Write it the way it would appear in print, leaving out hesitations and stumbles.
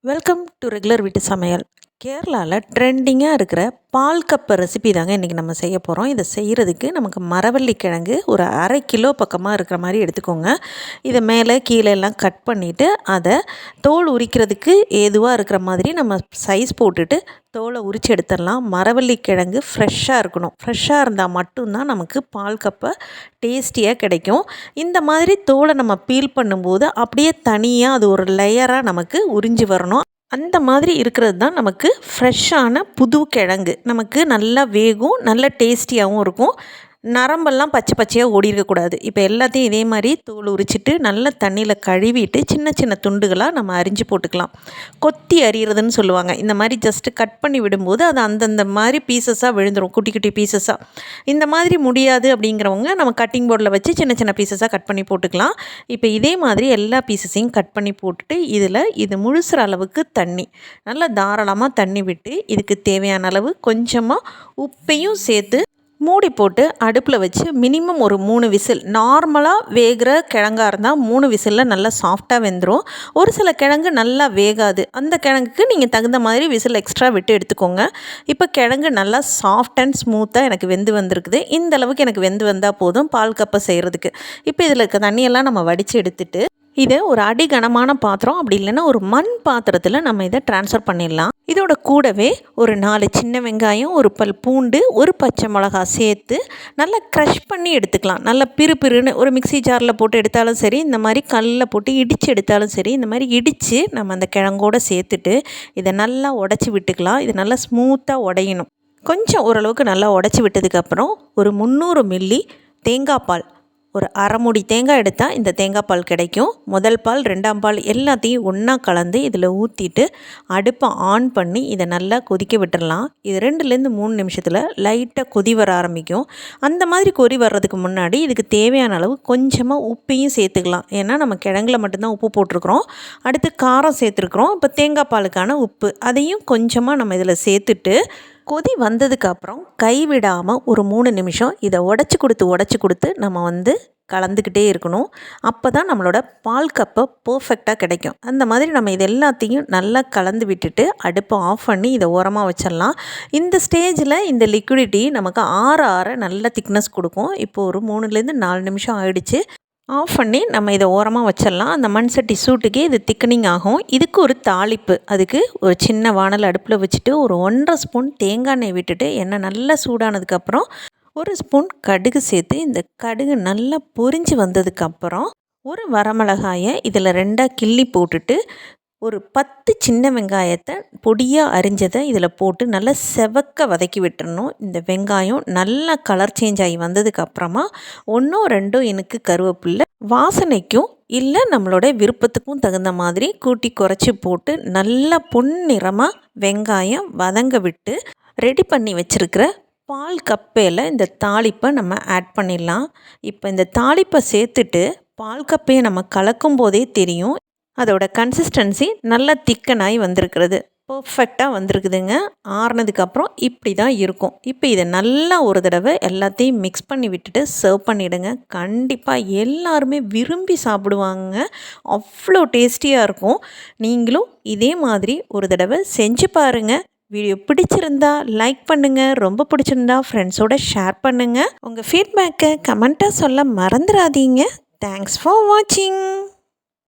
Welcome to regular வீட்டு சமையல். கேரளாவில் ட்ரெண்டிங்காக இருக்கிற பால் கப்பை ரெசிபி தாங்க இன்றைக்கி நம்ம செய்ய போகிறோம். இதை செய்கிறதுக்கு நமக்கு மரவள்ளி கிழங்கு ஒரு 1/2 கிலோ பக்கமாக இருக்கிற மாதிரி எடுத்துக்கோங்க. இதை மேலே கீழே எல்லாம் கட் பண்ணிவிட்டு அதை தோல் உரிக்கிறதுக்கு ஏதுவாக இருக்கிற மாதிரி நம்ம சைஸ் போட்டுட்டு தோலை உரித்து எடுத்துடலாம். மரவள்ளி கிழங்கு ஃப்ரெஷ்ஷாக இருக்கணும். ஃப்ரெஷ்ஷாக இருந்தால் மட்டும்தான் நமக்கு பால் கப்பை டேஸ்டியாக கிடைக்கும். இந்த மாதிரி தோலை நம்ம பீல் பண்ணும்போது அப்படியே தனியாக அது ஒரு லேயராக நமக்கு உறிஞ்சி வரணும். அந்த மாதிரி இருக்கிறது தான் நமக்கு ஃப்ரெஷ்ஷான புது கிழங்கு. நமக்கு நல்லா வேகும், நல்ல டேஸ்டியாகவும் இருக்கும். நரம்பெல்லாம் பச்சை பச்சையாக ஓடி இருக்கக்கூடாது. இப்போ எல்லாத்தையும் இதே மாதிரி தோல் உரிச்சிட்டு நல்ல தண்ணியில் கழுவிட்டு சின்ன சின்ன துண்டுகளாக நம்ம அரிஞ்சு போட்டுக்கலாம். கொத்தி அரிகிறதுன்னு சொல்லுவாங்க. இந்த மாதிரி ஜஸ்ட்டு கட் பண்ணி விடும்போது அது அந்தந்த மாதிரி பீசஸாக விழுந்துடும், குட்டி குட்டி பீசஸாக. இந்த மாதிரி முடியாது அப்படிங்கிறவங்க நம்ம கட்டிங் போர்டில் வச்சு சின்ன சின்ன பீசஸாக கட் பண்ணி போட்டுக்கலாம். இப்போ இதே மாதிரி எல்லா பீசஸையும் கட் பண்ணி போட்டுட்டு இது முழுசுற அளவுக்கு தண்ணி, நல்லா தாராளமாக தண்ணி விட்டு இதுக்கு தேவையான அளவு கொஞ்சமாக உப்பையும் சேர்த்து மூடி போட்டு அடுப்பில் வச்சு மினிமம் ஒரு 3 விசில். நார்மலாக வேகிற கிழங்கா இருந்தால் 3 விசிலில் நல்லா சாஃப்டாக வெந்துடும். ஒரு சில கிழங்கு நல்லா வேகாது. அந்த கிழங்குக்கு நீங்கள் தகுந்த மாதிரி விசில் எக்ஸ்ட்ரா விட்டு எடுத்துக்கோங்க. இப்போ கிழங்கு நல்லா சாஃப்ட் அண்ட் ஸ்மூத்தாக எனக்கு வெந்து வந்திருக்குது. இந்த அளவுக்கு எனக்கு வெந்து வந்தால் போதும் பால் கப்பை செய்கிறதுக்கு. இப்போ இதில் இருக்க தண்ணியெல்லாம் நம்ம வடித்து எடுத்துட்டு இதை ஒரு அடிகனமான பாத்திரம், அப்படி இல்லைன்னா ஒரு மண் பாத்திரத்தில் நம்ம இதை ட்ரான்ஸ்ஃபர் பண்ணிடலாம். இதோட கூடவே ஒரு 4 சின்ன வெங்காயம், ஒரு பல் பூண்டு, ஒரு பச்சை மிளகா சேர்த்து நல்லா க்ரஷ் பண்ணி எடுத்துக்கலாம். நல்லா பிறுபிறுன்னு ஒரு மிக்ஸி ஜாரில் போட்டு எடுத்தாலும் சரி, இந்த மாதிரி கல்லில் போட்டு இடித்து எடுத்தாலும் சரி, இந்த மாதிரி இடித்து நம்ம அந்த கிழங்கோடு சேர்த்துட்டு இதை நல்லா உடச்சி விட்டுக்கலாம். இது நல்லா ஸ்மூத்தாக உடையணும். கொஞ்சம் ஓரளவுக்கு நல்லா உடச்சி விட்டதுக்கப்புறம் ஒரு 300 மில்லி தேங்காய் பால், ஒரு 1/2 மூடி தேங்காய் எடுத்தால் இந்த தேங்காய் பால் கிடைக்கும். முதல் பால், 2ஆம் பால் எல்லாத்தையும் ஒன்றா கலந்து இதில் ஊற்றிட்டு அடுப்பை ஆன் பண்ணி இதை நல்லா கொதிக்க விட்டுடலாம். இது 2லேருந்து 3 நிமிஷத்தில் லைட்டாக கொதி வர ஆரம்பிக்கும். அந்த மாதிரி கொதி வர்றதுக்கு முன்னாடி இதுக்கு தேவையான அளவு கொஞ்சமாக உப்பையும் சேர்த்துக்கலாம். ஏன்னா நம்ம கிழங்குல மட்டும்தான் உப்பு போட்டிருக்கிறோம், அடுத்து காரம் சேர்த்துருக்குறோம். இப்போ தேங்காய் பாலுக்கான உப்பு அதையும் கொஞ்சமாக நம்ம இதில் சேர்த்துட்டு கொதி வந்ததுக்கப்புறம் கைவிடாமல் ஒரு 3 நிமிஷம் இதை உடச்சி கொடுத்து நம்ம கலந்துக்கிட்டே இருக்கணும். அப்போ தான் நம்மளோட பால் கப்பை பர்ஃபெக்டாக கிடைக்கும். அந்த மாதிரி நம்ம இது எல்லாத்தையும் நல்லா கலந்து விட்டுட்டு அடுப்பை ஆஃப் பண்ணி இதை ஓரமாக வச்சிடலாம். இந்த ஸ்டேஜில் இந்த லிக்விடிட்டி நமக்கு ஆற நல்ல திக்னஸ் கொடுக்கும். இப்போ ஒரு 3லேருந்து 4 நிமிஷம் ஆகிடுச்சு. ஆஃப் பண்ணி நம்ம இதை ஓரமாக வச்சிடலாம். அந்த மண் சட்டி சூட்டுக்கே இது திக்கனிங் ஆகும். இதுக்கு ஒரு தாளிப்பு, அதுக்கு ஒரு சின்ன வானல் அடுப்பில் வச்சுட்டு ஒரு 1.5 ஸ்பூன் தேங்காய் எண்ணெய் விட்டுட்டு எண்ணெய் நல்லா சூடானதுக்கப்புறம் 1 ஸ்பூன் கடுகு சேர்த்து இந்த கடுகு நல்லா பொரிஞ்சு வந்ததுக்கப்புறம் ஒரு வரமிளகாயை இதில் 2ஆக கிள்ளி போட்டுட்டு ஒரு 10 சின்ன வெங்காயத்தை பொடியாக அரிஞ்சதை இதில் போட்டு நல்லா செவக்க வதக்கி விட்டுறணும். இந்த வெங்காயம் நல்லா கலர் சேஞ்ச் ஆகி வந்ததுக்கப்புறமா 1 2 எனக்கு கருவேப்பில்லை வாசனைக்கும் இல்லை நம்மளோட விருப்பத்துக்கும் தகுந்த மாதிரி கூட்டி குறைச்சி போட்டு நல்லா பொன்னிறமாக வெங்காயம் வதங்க விட்டு ரெடி பண்ணி வச்சுருக்கிற பால் கப்பையில் இந்த தாளிப்பை நம்ம ஆட் பண்ணிடலாம். இப்போ இந்த தாளிப்பை சேர்த்துட்டு பால் கப்பையை நம்ம கலக்கும் போதே தெரியும் அதோட கன்சிஸ்டன்சி நல்லா திக்கனாகி வந்திருக்கிறது, பர்ஃபெக்டாக வந்திருக்குதுங்க. ஆறுனதுக்கப்புறம் இப்படி தான் இருக்கும். இப்போ இதை நல்லா ஒரு தடவை எல்லாத்தையும் மிக்ஸ் பண்ணி விட்டுட்டு சர்வ் பண்ணிவிடுங்க. கண்டிப்பாக எல்லாருமே விரும்பி சாப்பிடுவாங்க. அவ்வளோ டேஸ்டியாக இருக்கும். நீங்களும் இதே மாதிரி ஒரு தடவை செஞ்சு பாருங்கள். வீடியோ பிடிச்சிருந்தா லைக் பண்ணுங்கள், ரொம்ப பிடிச்சிருந்தா ஃப்ரெண்ட்ஸோடு ஷேர் பண்ணுங்கள். உங்கள் ஃபீட்பேக்கை கமெண்ட்டாக சொல்ல மறந்துடாதீங்க. தேங்க்ஸ் ஃபார் வாட்சிங்.